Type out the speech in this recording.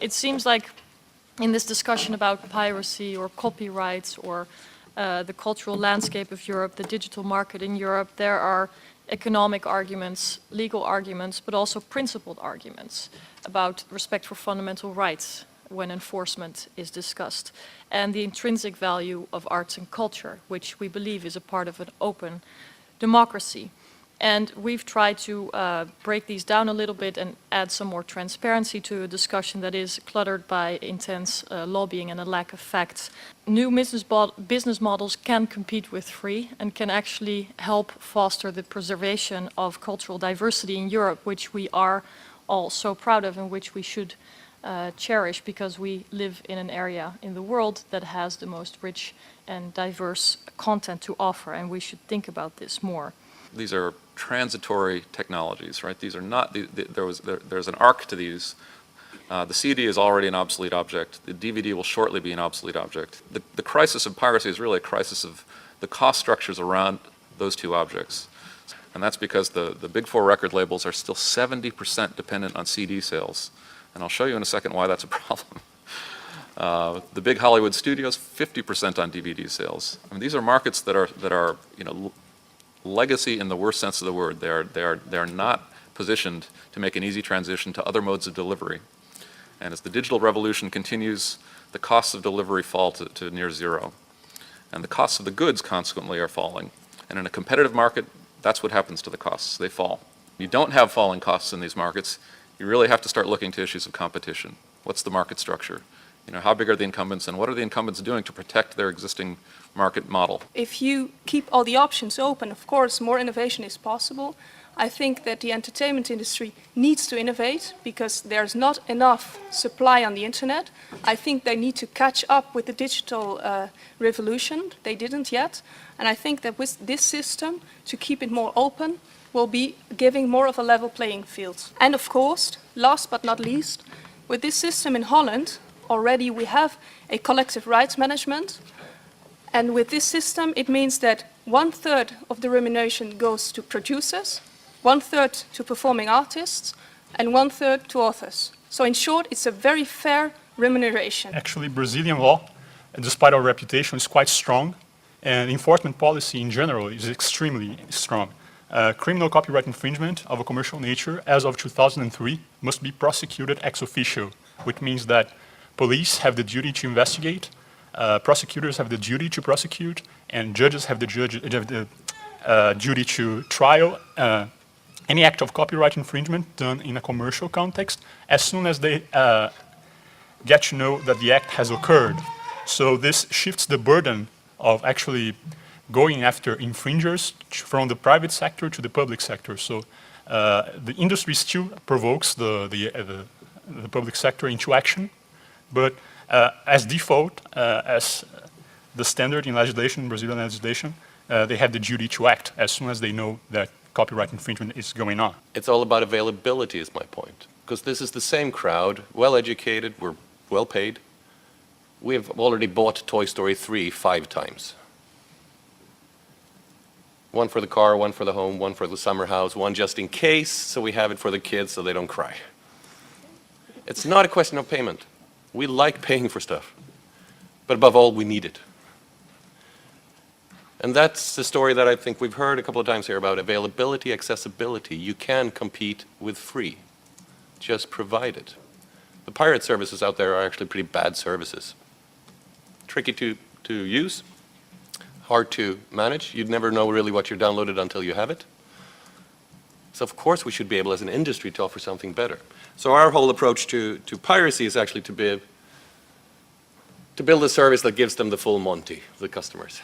it seems like in this discussion about piracy or copyrights or the cultural landscape of Europe, the digital market in Europe, there are economic arguments, legal arguments, but also principled arguments about respect for fundamental rights when enforcement is discussed, and the intrinsic value of arts and culture, which we believe is a part of an open democracy. And we've tried to break these down a little bit and add some more transparency to a discussion that is cluttered by intense lobbying and a lack of facts. New business models can compete with free and can actually help foster the preservation of cultural diversity in Europe, which we are all so proud of and which we should cherish, because we live in an area in the world that has the most rich and diverse content to offer, and we should think about this more. These are transitory technologies, right? These are not, there's an arc to these. The CD is already an obsolete object. The DVD will shortly be an obsolete object. The crisis of piracy is really a crisis of the cost structures around those two objects. And that's because the big four record labels are still 70% dependent on CD sales. And I'll show you in a second why that's a problem. The big Hollywood studios, 50% on DVD sales. I mean, these are markets that are legacy in the worst sense of the word. They are not positioned to make an easy transition to other modes of delivery. And as the digital revolution continues, the costs of delivery fall to near zero. And the costs of the goods consequently are falling. And in a competitive market, that's what happens to the costs. They fall. You don't have falling costs in these markets. You really have to start looking to issues of competition. What's the market structure? How big are the incumbents, and what are the incumbents doing to protect their existing market model? If you keep all the options open, of course, more innovation is possible. I think that the entertainment industry needs to innovate because there's not enough supply on the internet. I think they need to catch up with the digital revolution. They didn't yet. And I think that with this system, to keep it more open, will be giving more of a level playing field. And of course, last but not least, with this system in Holland, already we have a collective rights management, and with this system it means that 1/3 of the remuneration goes to producers, 1/3 to performing artists, and 1/3 to authors. So in short, it's a very fair remuneration. Actually, Brazilian law, despite our reputation, is quite strong, and enforcement policy in general is extremely strong. Criminal copyright infringement of a commercial nature as of 2003 must be prosecuted ex officio, which means that police have the duty to investigate, prosecutors have the duty to prosecute, and judges have the duty to trial any act of copyright infringement done in a commercial context as soon as they get to know that the act has occurred. So this shifts the burden of actually going after infringers from the private sector to the public sector. So the industry still provokes the public sector into action, but as default, as the standard in legislation, Brazilian legislation, they have the duty to act as soon as they know that copyright infringement is going on. It's all about availability is my point, because this is the same crowd, well educated, we're well paid. We have already bought Toy Story 3 5 times. One for the car, one for the home, one for the summer house, one just in case, so we have it for the kids so they don't cry. It's not a question of payment. We like paying for stuff, but above all, we need it. And that's the story that I think we've heard a couple of times here about availability, accessibility. You can compete with free, just provide it. The pirate services out there are actually pretty bad services. Tricky to use, hard to manage. You'd never know really what you're downloaded until you have it. So of course we should be able as an industry to offer something better. So our whole approach to piracy is actually to build a service that gives them the full Monty, the customers.